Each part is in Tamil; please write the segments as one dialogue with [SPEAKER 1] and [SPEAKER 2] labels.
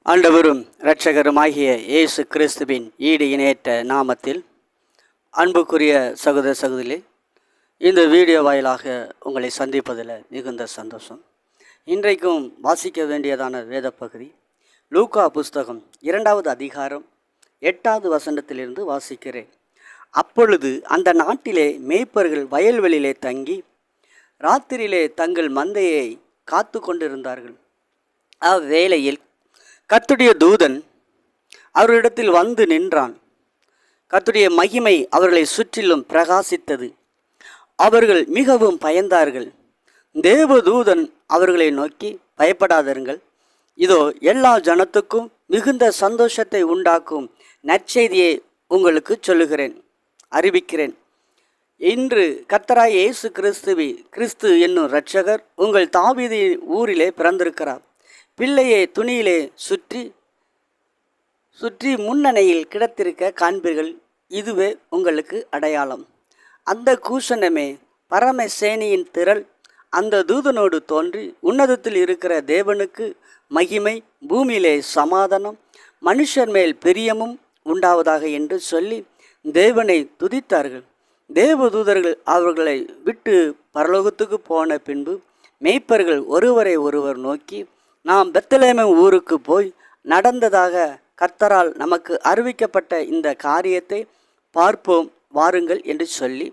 [SPEAKER 1] ஆண்டவரும் இரட்சகருமாகிய இயேசு கிறிஸ்துவின் ஈடு இணையற்ற நாமத்தில் அன்புக்குரிய சகோதர சகோதரிகளே, இந்த வீடியோ வாயிலாக உங்களை சந்திப்பதில் மிகுந்த சந்தோஷம். இன்றைக்கும் வாசிக்க வேண்டியதான வேத பகுதி லூக்கா புஸ்தகம் 2வது அதிகாரம் 8வது வசனத்திலிருந்து வாசிக்கிறேன். அப்பொழுது அந்த நாட்டிலே மேய்ப்பர்கள் வயல்வெளியிலே தங்கி ராத்திரியிலே தங்கள் மந்தையை காத்து கொண்டிருந்தார்கள். அவ்வேளையில் கர்த்தருடைய தூதன் அவர்களிடத்தில் வந்து நின்றான். கர்த்தருடைய மகிமை அவர்களை சுற்றிலும் பிரகாசித்தது. அவர்கள் மிகவும் பயந்தார்கள். தேவதூதன் அவர்களை நோக்கி, பயப்படாதீர்கள், இதோ எல்லா ஜனத்துக்கும் மிகுந்த சந்தோஷத்தை உண்டாக்கும் நற்செய்தியை உங்களுக்கு சொல்லுகிறேன், அறிவிக்கிறேன். இன்று கர்த்தராகிய இயேசு கிறிஸ்து என்னும் இரட்சகர் உங்கள் தாவீது ஊரிலே பிறந்திருக்கிறார். பிள்ளையை துணியிலே சுற்றி முன்னணையில் கிடத்திருக்க காண்பீர்கள். இதுவே உங்களுக்கு அடையாளம். அந்த கூஷணமே பரமசேனியின் திரள் அந்த தூதனோடு தோன்றி, உன்னதத்தில் இருக்கிற தேவனுக்கு மகிமை, பூமியிலே சமாதானம், மனுஷர் மேல் பிரியமும் உண்டாவதாக என்று சொல்லி தேவனை துதித்தார்கள். தேவதூதர்கள் அவர்களை விட்டு பரலோகத்துக்கு போன பின்பு மேய்ப்பர்கள் ஒருவரை ஒருவர் நோக்கி, நாம் பெத்லகேம் ஊருக்கு போய் நடந்ததாக கர்த்தரால் நமக்கு அறிவிக்கப்பட்ட இந்த காரியத்தை பார்ப்போம் வாருங்கள் என்று சொல்லி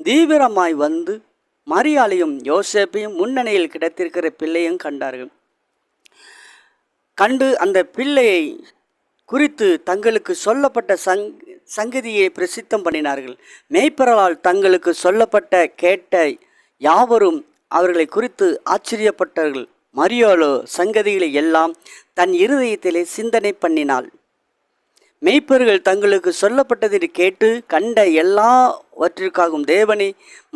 [SPEAKER 1] தீவிரமாய் வந்து மரியாளையும் யோசேப்பையும் முன்னணியில் கிடத்திருக்கிற பிள்ளையும் கண்டார்கள். கண்டு அந்த பிள்ளையை குறித்து தங்களுக்கு சொல்லப்பட்ட சங்கதியை பிரசித்தம் பண்ணினார்கள். மேய்ப்பரால் தங்களுக்கு சொல்லப்பட்ட கேட்ட யாவரும் அவர்களை குறித்து ஆச்சரியப்பட்டார்கள். மரியாளோ சங்கதிகளை எல்லாம் தன் இருதயத்திலே சிந்தனை பண்ணினாள். மேய்ப்பர்கள் தங்களுக்கு சொல்லப்பட்டதை கேட்டு கண்ட எல்லாவற்றிற்காகவும் தேவனை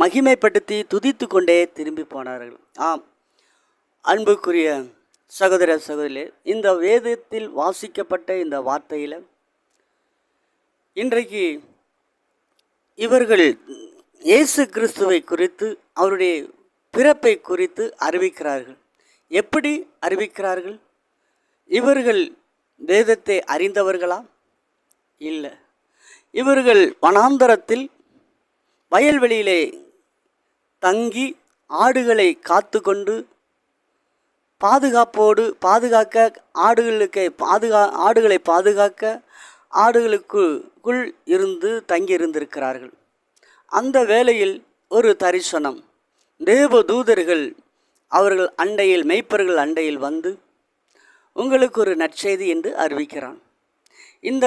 [SPEAKER 1] மகிமைப்படுத்தி துதித்து கொண்டே திரும்பி போனார்கள். ஆம், அன்புக்குரிய சகோதர சகோதரிகளே, இந்த வேதத்தில் வாசிக்கப்பட்ட இந்த வார்த்தையில் இன்றைக்கு இவர்கள் இயேசு கிறிஸ்துவை குறித்து, அவருடைய பிறப்பை குறித்து அறிவிக்கிறார்கள். எப்படி அறிவிக்கிறார்கள்? இவர்கள் வேதத்தை அறிந்தவர்களா? இல்லை. இவர்கள் வனாந்தரத்தில் வயல்வெளியிலே தங்கி ஆடுகளை காத்து கொண்டு ஆடுகளை பாதுகாக்க ஆடுகளுக்குள் இருந்து தங்கியிருந்திருக்கிறார்கள். அந்த வேளையில் ஒரு தரிசனம், தேவதூதர்கள் அவர்கள் அண்டையில், மேய்ப்பர்கள் அண்டையில் வந்து உங்களுக்கு ஒரு நற்செய்தி என்று அறிவிக்கிறான். இந்த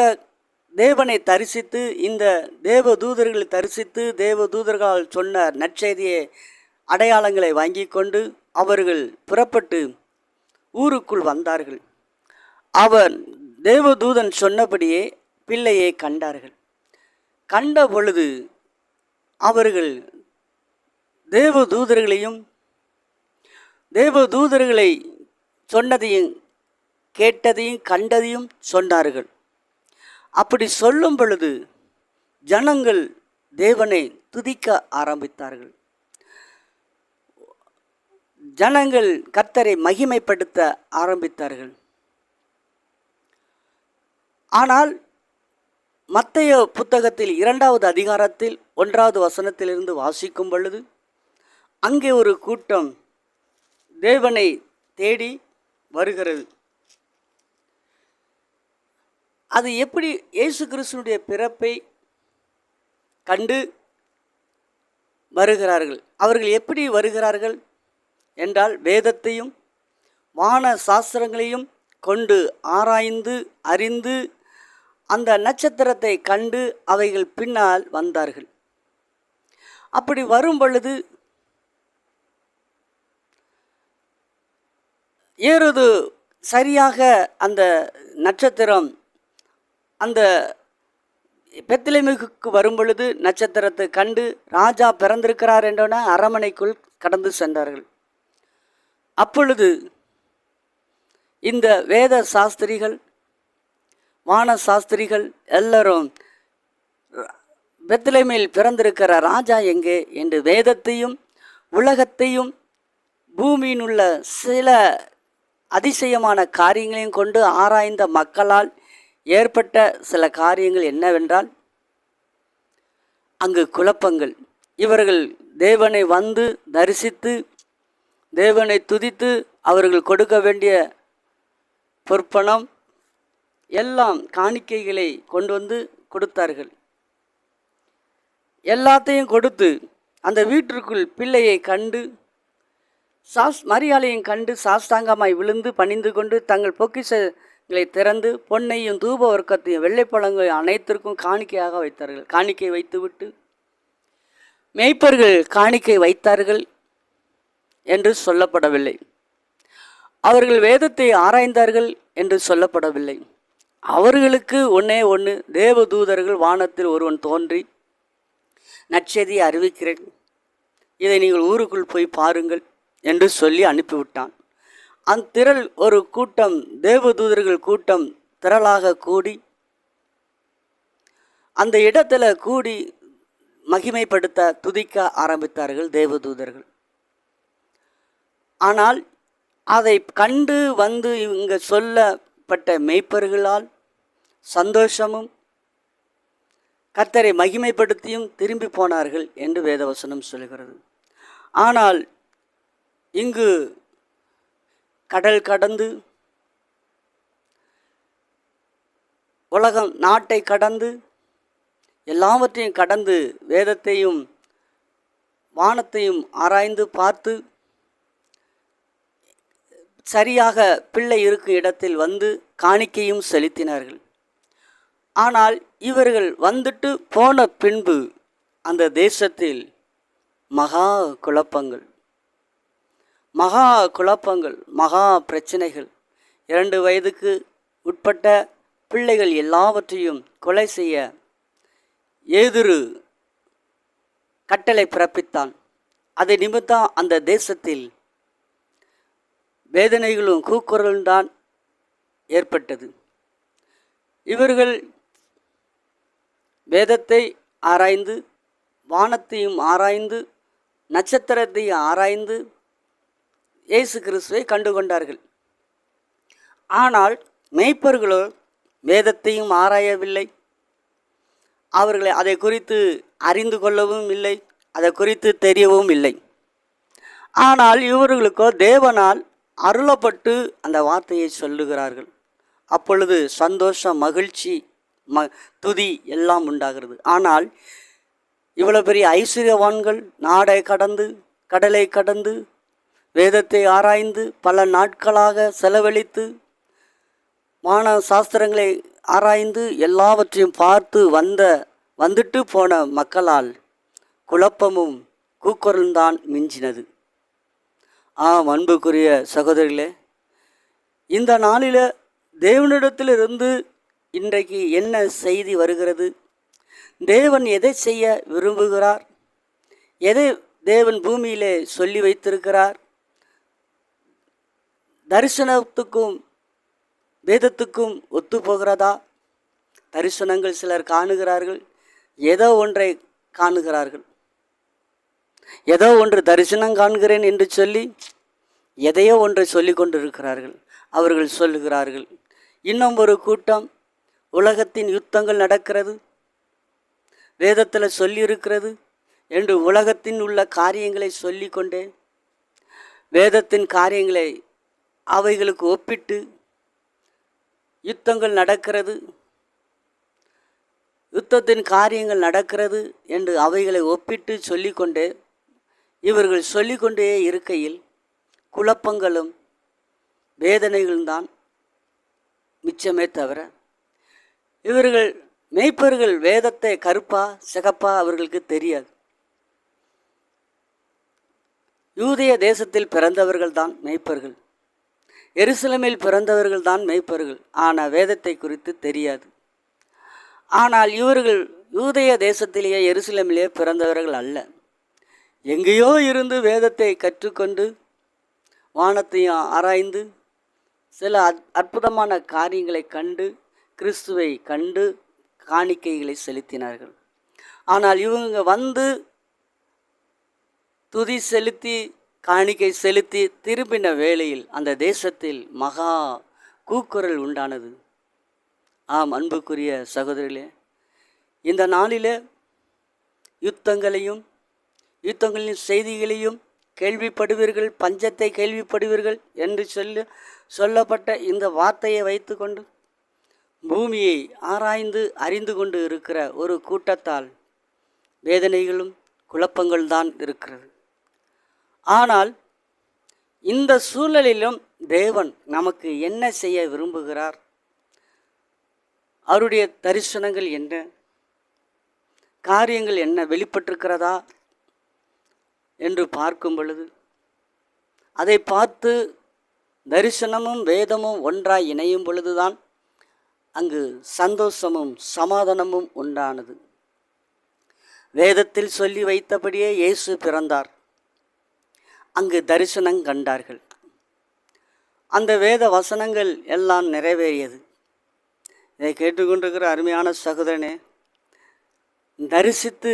[SPEAKER 1] தேவனை தரிசித்து, இந்த தேவதூதர்களை தரிசித்து தேவதூதர்களால் சொன்ன நற்செய்தியை அடையாளங்களை வாங்கி கொண்டு அவர்கள் புறப்பட்டு ஊருக்குள் வந்தார்கள். அவர் தேவதூதன் சொன்னபடியே பிள்ளையை கண்டார்கள். கண்ட பொழுது அவர்கள் தேவதூதர்களை சொன்னதையும் கேட்டதையும் கண்டதையும் சொன்னார்கள். அப்படி சொல்லும் பொழுது ஜனங்கள் தேவனை துதிக்க ஆரம்பித்தார்கள். ஜனங்கள் கர்த்தரை மகிமைப்படுத்த ஆரம்பித்தார்கள். ஆனால் மத்தேயு புத்தகத்தில் 2வது அதிகாரத்தில் 1வது வசனத்திலிருந்து வாசிக்கும் பொழுது அங்கே ஒரு கூட்டம் தேவனை தேடி வருகிறது. அது எப்படி? இயேசு கிறிஸ்துவினுடைய பிறப்பை கண்டு வருகிறார்கள். அவர்கள் எப்படி வருகிறார்கள் என்றால், வேதத்தையும் வான சாஸ்திரங்களையும் கொண்டு ஆராய்ந்து அறிந்து அந்த நட்சத்திரத்தை கண்டு அவைகள் பின்னால் வந்தார்கள். அப்படி வரும் பொழுது ஏறுது சரியாக அந்த நட்சத்திரம் அந்த பெத்லகேமுக்கு வரும் பொழுது நட்சத்திரத்தை கண்டு ராஜா பிறந்திருக்கிறார் என்றோன அரமனைக்குள் கடந்து சென்றார்கள். அப்பொழுது இந்த வேத சாஸ்திரிகள், வான சாஸ்திரிகள் எல்லாரும் பெத்லகேமில் பிறந்திருக்கிற ராஜா எங்கே என்று வேதத்தையும் உலகத்தையும் பூமியின் உள்ள சில அதிசயமான காரியங்களையும் கொண்டு ஆராய்ந்த மக்களால் ஏற்பட்ட சில காரியங்கள் என்னவென்றால், அங்கு குழப்பங்கள். இவர்கள் தேவனை வந்து தரிசித்து தேவனை துதித்து அவர்கள் கொடுக்க வேண்டிய பொற்பணம் எல்லாம் காணிக்கைகளை கொண்டு வந்து கொடுத்தார்கள். எல்லாத்தையும் கொடுத்து அந்த வீட்டிற்குள் பிள்ளையை கண்டு மரியாதையும் கண்டு சாஸ்தாங்கமாய் விழுந்து பணிந்து கொண்டு தங்கள் பொக்கிஷங்களை திறந்து பொன்னையும் தூப வர்க்கத்தையும் வெள்ளைப்பழங்களையும் அனைத்திற்கும் காணிக்கையாக வைத்தார்கள். காணிக்கை வைத்துவிட்டு மேய்ப்பர்கள் காணிக்கை வைத்தார்கள் என்று சொல்லப்படவில்லை. அவர்கள் வேதத்தை ஆராய்ந்தார்கள் என்று சொல்லப்படவில்லை. அவர்களுக்கு ஒன்னே ஒன்று, தேவதூதர்கள் வானத்தில் ஒருவன் தோன்றி நற்செய்தியை அறிவிக்கிறேன், இதை நீங்கள் ஊருக்குள் போய் பாருங்கள் என்று சொல்லி அனுப்பிவிட்டான். அந்த திரள் ஒரு கூட்டம், தேவதூதர்கள் கூட்டம் திரளாக கூடி அந்த இடத்துல கூடி மகிமைப்படுத்த துதிக்க ஆரம்பித்தார்கள் தேவதூதர்கள். ஆனால் அதை கண்டு வந்து இங்கு சொல்லப்பட்ட மேய்ப்பர்களால் சந்தோஷமும் கர்த்தரை மகிமைப்படுத்தியும் திரும்பி போனார்கள் என்று வேதவசனம் சொல்கிறது. ஆனால் இங்கு கடல் கடந்து உலகம் நாட்டை கடந்து எல்லாவற்றையும் கடந்து வேதத்தையும் வானத்தையும் ஆராய்ந்து பார்த்து சரியாக பிள்ளை இருக்கும் இடத்தில் வந்து காணிக்கையும் செலுத்தினார்கள். ஆனால் இவர்கள் வந்துட்டு போன பின்பு அந்த தேசத்தில் மகா குழப்பங்கள், மகா பிரச்சனைகள். 2 வயதுக்கு உட்பட்ட பிள்ளைகள் எல்லாவற்றையும் கொலை செய்ய ஏதுரு கட்டளை பிறப்பித்தான். அதை நிமித்தம் அந்த தேசத்தில் வேதனைகளும் கூக்குரலும் தான் ஏற்பட்டது. இவர்கள் வேதத்தை ஆராய்ந்து வானத்தையும் ஆராய்ந்து நட்சத்திரத்தையும் ஆராய்ந்து இயேசு கிறிஸ்துவை கண்டுகொண்டார்கள். ஆனால் மேய்ப்பர்களோ வேதத்தையும் ஆராயவில்லை. அவர்களை அதை குறித்து அறிந்து கொள்ளவும் இல்லை, அதை குறித்து தெரியவும் இல்லை. ஆனால் இவர்களுக்கோ தேவனால் அருளப்பட்டு அந்த வார்த்தையை சொல்லுகிறார்கள். அப்பொழுது சந்தோஷம், மகிழ்ச்சி, துதி எல்லாம் உண்டாகிறது. ஆனால் இவ்வளோ பெரிய ஐஸ்வர்யவான்கள் நாடை கடந்து கடலை கடந்து வேதத்தை ஆராய்ந்து பல நாட்களாக செலவழித்து வான சாஸ்திரங்களை ஆராய்ந்து எல்லாவற்றையும் பார்த்து வந்துட்டு போன மக்களால் குழப்பமும் கூக்குரல்தான் மிஞ்சினது. அன்புக்குரிய சகோதரிகளே, இந்த நாளில் தேவனிடத்திலிருந்து இன்றைக்கு என்ன செய்தி வருகிறது? தேவன் எதை செய்ய விரும்புகிறார்? எதை தேவன் பூமியிலே சொல்லி வைத்திருக்கிறார்? தரிசனத்துக்கும் வேதத்துக்கும் ஒத்து போகிறதா? தரிசனங்கள் சிலர் காணுகிறார்கள், ஏதோ ஒன்றை காணுகிறார்கள். ஏதோ ஒன்று தரிசனம் காண்கிறேன் என்று சொல்லி எதையோ ஒன்றை சொல்லி கொண்டிருக்கிறார்கள். அவர்கள் சொல்லுகிறார்கள். இன்னும் ஒரு கூட்டம், உலகத்தின் யுத்தங்கள் நடக்கிறது, வேதத்தில் சொல்லியிருக்கிறது என்று உலகத்தின் உள்ள காரியங்களை சொல்லி கொண்டே வேதத்தின் காரியங்களை அவைகளுக்கு ஒப்பிட்டு யுத்தங்கள் நடக்கிறது, யுத்தத்தின் காரியங்கள் நடக்கிறது என்று அவைகளை ஒப்பிட்டு சொல்லிக்கொண்டே இவர்கள் சொல்லிக்கொண்டே இருக்கையில் குழப்பங்களும் வேதனைகளும் தான் மிச்சமே தவிர இவர்கள் மேய்ப்பர்கள் வேதத்தை கருப்பா சிகப்பா அவர்களுக்கு தெரியாது. யூதேய தேசத்தில் பிறந்தவர்கள் தான் மேய்ப்பர்கள், எருசலேமில் பிறந்தவர்கள் தான் மேய்ப்பர்கள். ஆனால் வேதத்தை குறித்து தெரியாது. ஆனால் இவர்கள் யூதேய தேசத்திலேயே எருசலேமிலேயே பிறந்தவர்கள் அல்ல. எங்கேயோ இருந்து வேதத்தை கற்றுக்கொண்டு வானத்தையும் ஆராய்ந்து சில அற்புதமான காரியங்களை கண்டு கிறிஸ்துவை கண்டு காணிக்கைகளை செலுத்தினார்கள். ஆனால் இவங்க வந்து துதி செலுத்தி காணிக்கை செலுத்தி திரும்பின வேளையில் அந்த தேசத்தில் மகா கூக்குரல் உண்டானது. ஆம் அன்புக்குரிய சகோதரிகளே, இந்த நாளில் யுத்தங்களின் செய்திகளையும் கேள்விப்படுவீர்கள், பஞ்சத்தை கேள்விப்படுவீர்கள் என்று சொல்லப்பட்ட இந்த வார்த்தையை வைத்துக்கொண்டு பூமியை ஆராய்ந்து அறிந்து கொண்டு இருக்கிற ஒரு கூட்டத்தால் வேதனைகளும் குழப்பங்கள் தான் இருக்கிறது. ஆனால் இந்த சூழலிலும் தேவன் நமக்கு என்ன செய்ய விரும்புகிறார், அவருடைய தரிசனங்கள் என்ன, காரியங்கள் என்ன வெளிப்பட்டிருக்கிறதா என்று பார்க்கும் பொழுது, அதை பார்த்து தரிசனமும் வேதமும் ஒன்றாய் இணையும் பொழுதுதான் அங்கு சந்தோஷமும் சமாதானமும் உண்டானது. வேதத்தில் சொல்லி வைத்தபடியே இயேசு பிறந்தார். அங்கு தரிசனம் கண்டார்கள். அந்த வேத வசனங்கள் எல்லாம் நிறைவேறியது. இதை கேட்டுக்கொண்டிருக்கிற அருமையான சகோதரனே, தரிசித்து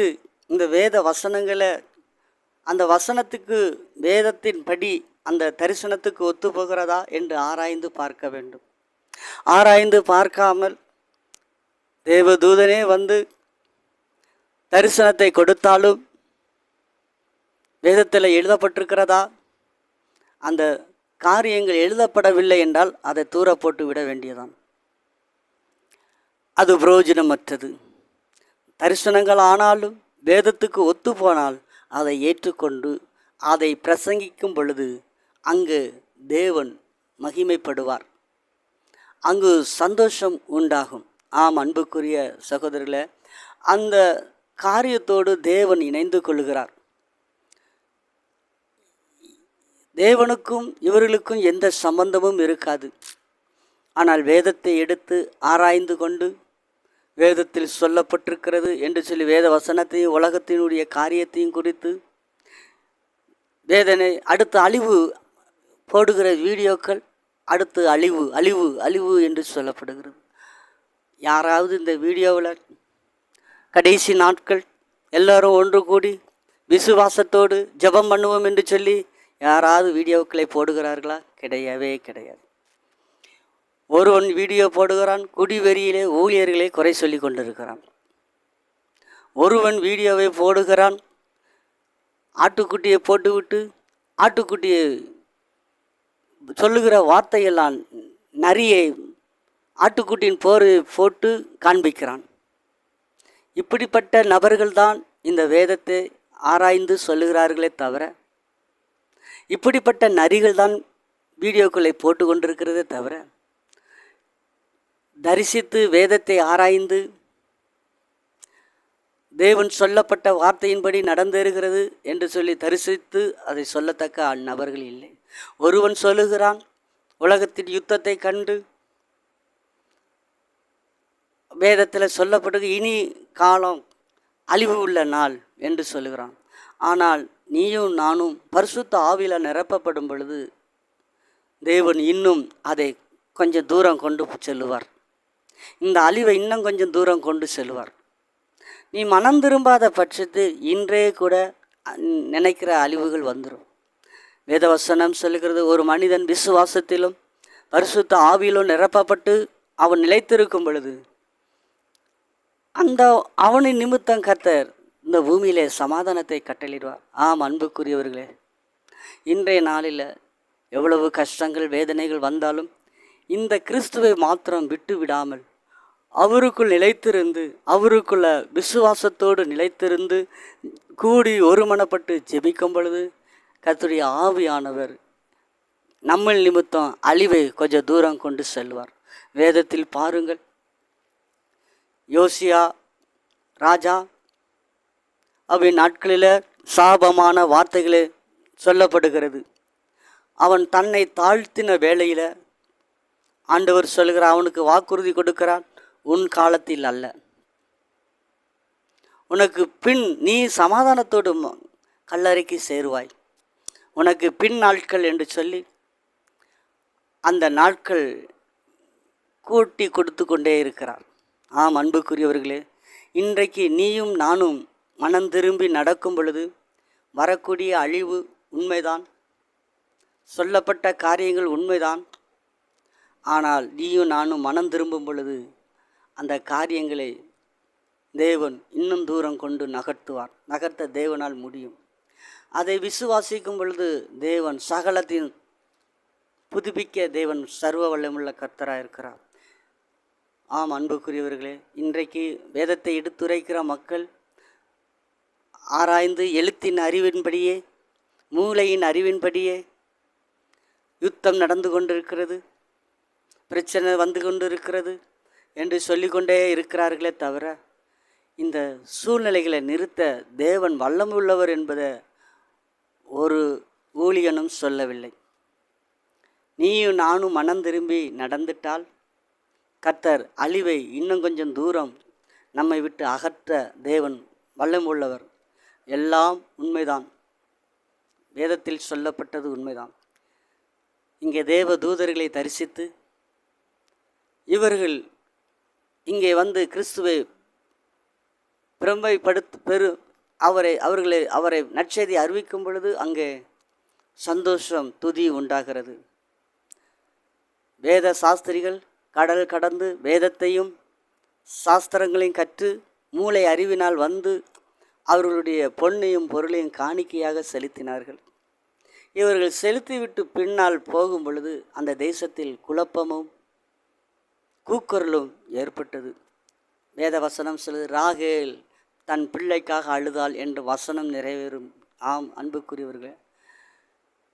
[SPEAKER 1] இந்த வேத வசனங்களை அந்த வசனத்துக்கு வேதத்தின்படி அந்த தரிசனத்துக்கு ஒத்து போகிறதா என்று ஆராய்ந்து பார்க்க வேண்டும். ஆராய்ந்து பார்க்காமல் தேவதூதனே வந்து தரிசனத்தை கொடுத்தாலும் வேதத்தில் எழுதப்பட்டிருக்கிறதா, அந்த காரியங்கள் எழுதப்படவில்லை என்றால் அதை தூர போட்டு விட வேண்டியதான். அது பிரயோஜனமற்றது. தரிசனங்கள் ஆனாலும் வேதத்துக்கு ஒத்து போனால் அதை ஏற்றுக்கொண்டு அதை பிரசங்கிக்கும் பொழுது அங்கு தேவன் மகிமைப்படுவார், அங்கு சந்தோஷம் உண்டாகும். ஆம் அன்புக்குரிய சகோதரர்களே, அந்த காரியத்தோடு தேவன் இணைந்து கொள்கிறார். தேவனுக்கும் இவர்களுக்கும் எந்த சம்பந்தமும் இருக்காது. ஆனால் வேதத்தை எடுத்து ஆராய்ந்து கொண்டு வேதத்தில் சொல்லப்பட்டிருக்கிறது என்று சொல்லி வேத வசனத்தையும் உலகத்தினுடைய காரியத்தையும் குறித்து வேதனை அடுத்து அழிவு போடுகிற வீடியோக்கள் அடுத்து அழிவு அழிவு அழிவு என்று சொல்லப்படுகிறது. யாராவது இந்த வீடியோவில் கடைசி நாட்கள் எல்லோரும் ஒன்று கூடி விசுவாசத்தோடு ஜெபம் பண்ணுவோம் என்று சொல்லி யாராவது வீடியோக்களை போடுகிறார்களா? கிடையவே கிடையாது. ஒருவன் வீடியோ போடுகிறான், குடிவெறியிலே ஊழியர்களை குறை சொல்லி கொண்டிருக்கிறான். ஒருவன் வீடியோவை போடுகிறான், ஆட்டுக்குட்டியை போட்டுவிட்டு ஆட்டுக்குட்டியை சொல்லுகிற வார்த்தையெல்லாம் நரியை ஆட்டுக்குட்டியின் போரை போட்டு காண்பிக்கிறான். இப்படிப்பட்ட நபர்கள்தான் இந்த வேதத்தை ஆராய்ந்து சொல்லுகிறார்களே தவிர, இப்படிப்பட்ட நரிகள் தான் வீடியோக்களை போட்டு கொண்டிருக்கிறதே தவிர, தரிசித்து வேதத்தை ஆராய்ந்து தேவன் சொல்லப்பட்ட வார்த்தையின்படி நடந்தேறுகிறது என்று சொல்லி தரிசித்து அதை சொல்லத்தக்க நபர்கள் இல்லை. ஒருவன் சொல்லுகிறான், உலகத்தின் யுத்தத்தை கண்டு வேதத்தில் சொல்லப்பட்டது இனி காலம் அழிவு உள்ள நாள் என்று சொல்லுகிறான். ஆனால் நீயும் நானும் பரிசுத்த ஆவியில் நிரப்பப்படும் பொழுது தேவன் இன்னும் அதை கொஞ்சம் தூரம் கொண்டு செல்லுவார். இந்த அழிவை இன்னும் கொஞ்சம் தூரம் கொண்டு செல்வார். நீ மனம் திரும்பாத பட்சத்தில் இன்றே கூட நினைக்கிற அழிவுகள் வந்துடும். வேதவசனம் சொல்லுகிறது, ஒரு மனிதன் விசுவாசத்திலும் பரிசுத்த ஆவியிலும் நிரப்பப்பட்டு அவன் நிலைத்திருக்கும் பொழுது அந்த அவனின் நிமித்தம் கர்த்தர் இந்த பூமியிலே சமாதானத்தை கட்டளிடுவார். ஆம் அன்புக்குரியவர்களே, இன்றைய நாளில் எவ்வளவு கஷ்டங்கள் வேதனைகள் வந்தாலும் இந்த கிறிஸ்துவை மாத்திரம் விட்டு விடாமல் அவருக்குள் நிலைத்திருந்து அவருக்குள்ள விசுவாசத்தோடு நிலைத்திருந்து கூடி ஒருமனப்பட்டு ஜெபிக்கும் பொழுது கர்த்தருடைய ஆவியானவர் நம்ம நிமித்தம் அழிவை கொஞ்சம் தூரம் கொண்டு செல்வார். வேதத்தில் பாருங்கள், யோசியா ராஜா அவன் நாட்களில் சாபமான வார்த்தைகளே சொல்லப்படுகிறது. அவன் தன்னை தாழ்த்தின வேளையில் ஆண்டவர் சொல்கிறார், அவனுக்கு வாக்குறுதி கொடுக்கிறார், உன் காலத்தில் அல்ல, உனக்கு பின் நீ சமாதானத்தோடு கல்லறைக்கு சேருவாய், உனக்கு பின் நாட்கள் என்று சொல்லி அந்த நாட்கள் கூட்டி கொடுத்து கொண்டே இருக்கிறார். ஆம் அன்புக்குரியவர்களே, இன்றைக்கு நீயும் நானும் மனம் திரும்பி நடக்கும் பொழுது வரக்கூடிய அழிவு உண்மைதான், சொல்லப்பட்ட காரியங்கள் உண்மைதான். ஆனால் நீயும் நானும் மனம் திரும்பும் பொழுது அந்த காரியங்களை தேவன் இன்னும் தூரம் கொண்டு நகர்த்துவார். நகர்த்த தேவனால் முடியும். அதை விசுவாசிக்கும் பொழுது தேவன் சகலத்தையும் புதுப்பிக்க தேவன் சர்வ வல்லமுள்ள கர்த்தராக இருக்கிறார். ஆம் அன்புக்குரியவர்களே, இன்றைக்கு வேதத்தை எடுத்துரைக்கிற மக்கள் ஆராய்ந்து எழுத்தின் அறிவின்படியே, மூளையின் அறிவின்படியே யுத்தம் நடந்து கொண்டிருக்கிறது, பிரச்சனை வந்து கொண்டு இருக்கிறது என்று சொல்லிக்கொண்டே இருக்கிறார்களே தவிர, இந்த சூழ்நிலைகளை நிறுத்த தேவன் வல்லமுள்ளவர் என்பதை ஒரு ஊழியனும் சொல்லவில்லை. நீயும் நானும் மனம் திரும்பி நடந்துட்டால் கர்த்தர் அழிவை இன்னும் கொஞ்சம் தூரம் நம்மை விட்டு அகற்ற தேவன் வல்லமுள்ளவர். எல்லாம் உண்மைதான், வேதத்தில் சொல்லப்பட்டது உண்மைதான். இங்கே தேவ தூதர்களை தரிசித்து இவர்கள் இங்கே வந்து கிறிஸ்துவை பிரமைப்படுத்த அவரை நற்செய்தி அறிவிக்கும் பொழுது அங்கே சந்தோஷம் துதி உண்டாகிறது. வேத சாஸ்திரிகள் கடல் கடந்து வேதத்தையும் சாஸ்திரங்களையும் கற்று மூளை அறிவினால் வந்து அவர்களுடைய பொன்னையும் பொருளையும் காணிக்கையாக செலுத்தினார்கள். இவர்கள் செலுத்திவிட்டு பின்னால் போகும் பொழுது அந்த தேசத்தில் குழப்பமும் கூக்குரலும் ஏற்பட்டது. வேத வசனம் சொல்லுது, ராகேல் தன் பிள்ளைக்காக அழுதாள் என்று வசனம் நிறைவேறும். ஆம் அன்புக்குரியவர்களே,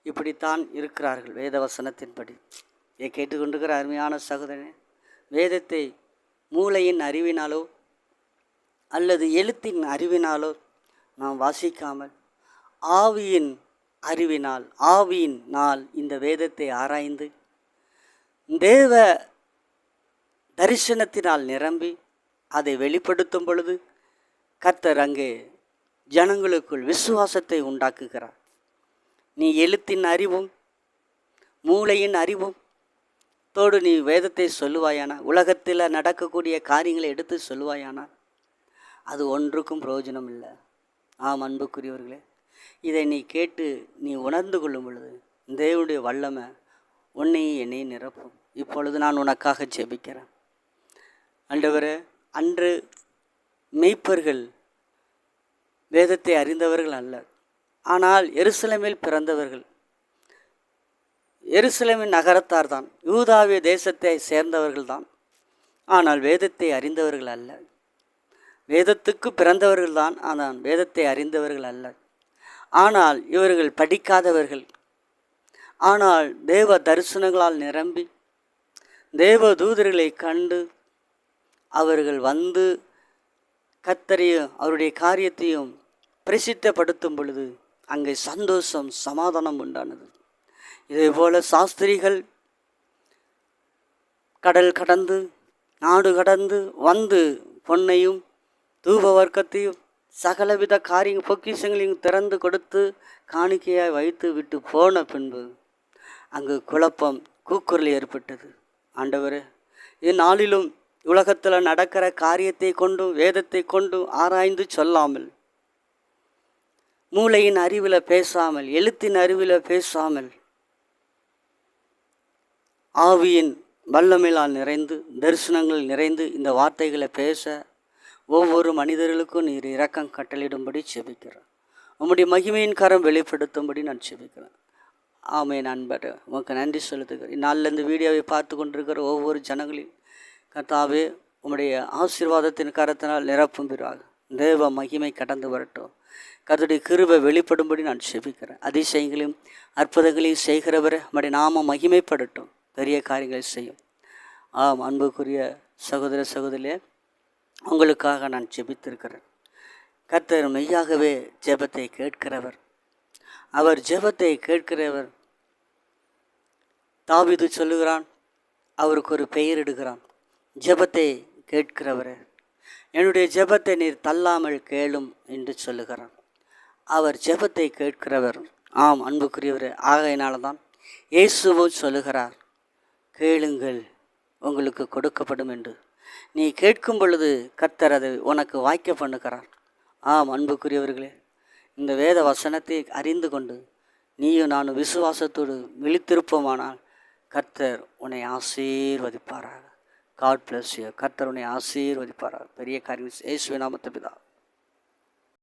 [SPEAKER 1] இப்படித்தான் இருக்கிறார்கள் வேத வசனத்தின்படி. இதை கேட்டுக்கொண்டிருக்கிற அருமையான சகோதரனே, வேதத்தை மூளையின் அறிவினாலோ அல்லது எழுத்தின் அறிவினாலோ நாம் வாசிக்காமல் ஆவியின் அறிவினால், ஆவியின் நாள் இந்த வேதத்தை ஆராய்ந்து தேவ தரிசனத்தினால் நிரம்பி அதை வெளிப்படுத்தும் பொழுது கர்த்தர் அங்கே ஜனங்களுக்குள் விசுவாசத்தை உண்டாக்குகிறார். நீ எழுத்தின் அறிவும் மூளையின் அறிவும் தோடு நீ வேதத்தை சொல்லுவாயானா, உலகத்தில் நடக்கக்கூடிய காரியங்களை எடுத்து சொல்லுவாயானா, அது ஒன்றுக்கும் பிரயோஜனம் இல்லை. ஆம் அன்புக்குரியவர்களே, இதை நீ கேட்டு நீ உணர்ந்து கொள்ளும் பொழுது தேவனுடைய வல்லமை உன்னையும் என்னையும் நிரப்பும். இப்பொழுது நான் உனக்காக ஜெபிக்கிறேன். ஆண்டவரே, அன்று மெய்ப்பர்கள் வேதத்தை அறிந்தவர்கள் அல்ல, ஆனால் எருசலேமில் பிறந்தவர்கள், எருசலேமின் நகரத்தார் தான், யூதாவிய தேசத்தை சேர்ந்தவர்கள் தான். ஆனால் வேதத்தை அறிந்தவர்கள் அல்ல. வேதத்துக்கு பிறந்தவர்கள் தான், ஆனால் வேதத்தை அறிந்தவர்கள் அல்ல. ஆனால் இவர்கள் படிக்காதவர்கள், ஆனால் தேவ தரிசனங்களால் நிரம்பி தேவ தூதர்களை கண்டு அவர்கள் வந்து கர்த்தரையும் அவருடைய காரியத்தையும் பிரசித்தப்படுத்தும் பொழுது அங்கே சந்தோஷம் சமாதானம் உண்டானது. இதேபோல சாஸ்திரிகள் கடல் கடந்து நாடு கடந்து வந்து பொன்னையும் தூப வர்க்கத்தையும் சகலவித பொக்கிஷங்களையும் திறந்து கொடுத்து காணிக்கையாய் வைத்து விட்டு போன பின்பு அங்கு குழப்பம் கூக்குரல் ஏற்பட்டது. ஆண்டவரே, இந்நாளிலும் உலகத்தில் நடக்கிற காரியத்தை கொண்டும் வேதத்தை கொண்டும் ஆராய்ந்து சொல்லாமல், மூளையின் அறிவில் பேசாமல், எழுத்தின் அறிவில் பேசாமல், ஆவியின் வல்லமையால் நிறைந்து தரிசனங்கள் நிறைந்து இந்த வார்த்தைகளை பேச ஒவ்வொரு மனிதர்களுக்கும் நீர் இரக்கம் கட்டளிடும்படி செபிக்கிறேன். உம்முடைய மகிமையின் கரம் வெளிப்படுத்தும்படி நான் செபிக்கிறேன். ஆமென். அன்பரே, உமக்கு நன்றி செலுத்துகிறேன். இந்நாளில் இந்த வீடியோவை பார்த்து கொண்டிருக்கிற ஒவ்வொரு ஜனங்களையும் கர்த்தாவே உம்முடைய ஆசீர்வாதத்தின் கரத்தினால் நிரப்பும் பெறுவாங்க. தேவ மகிமை கடந்து வரட்டும். கர்த்தருடைய கிருபை வெளிப்படும்படி நான் செபிக்கிறேன். அதிசயங்களையும் அற்புதங்களையும் செய்கிறவரை உம்முடைய நாம மகிமைப்படட்டும். பெரிய காரியங்களை செய்யும். ஆம் அன்புக்குரிய சகோதர சகோதரியே, உங்களுக்காக நான் ஜெபித்திருக்கிறேன். கர்த்தர் மெய்யாகவே ஜெபத்தை கேட்கிறவர். அவர் ஜெபத்தை கேட்கிறவர். தாவீது சொல்லுகிறான், அவருக்கு ஒரு பெயர் இடுகிறான், ஜெபத்தை கேட்கிறவர். என்னுடைய ஜெபத்தை நீர் தள்ளாமல் கேளும் என்று சொல்லுகிறான். அவர் ஜெபத்தை கேட்கிறவர். ஆம் அன்புக்குரியவர். ஆகையினால தான் இயேசுவும் சொல்லுகிறார், கேளுங்கள் உங்களுக்கு கொடுக்கப்படும் என்று. நீ கேட்கும் பொழுது கர்த்தர் அதை உனக்கு வாய்க்க பண்ணுகிறார். ஆம் அன்புக்குரியவர்களே, இந்த வேத வசனத்தை அறிந்து கொண்டு நீயும் நானும் விசுவாசத்தோடு விழித்திருப்போமானால் கர்த்தர் உன்னை ஆசீர்வதிப்பாராக. God bless you. கர்த்தர் உன்னை ஆசீர்வதிப்பாராக. பெரிய காரியம் இயேசுவின் நாமத்தில் பிதாவே.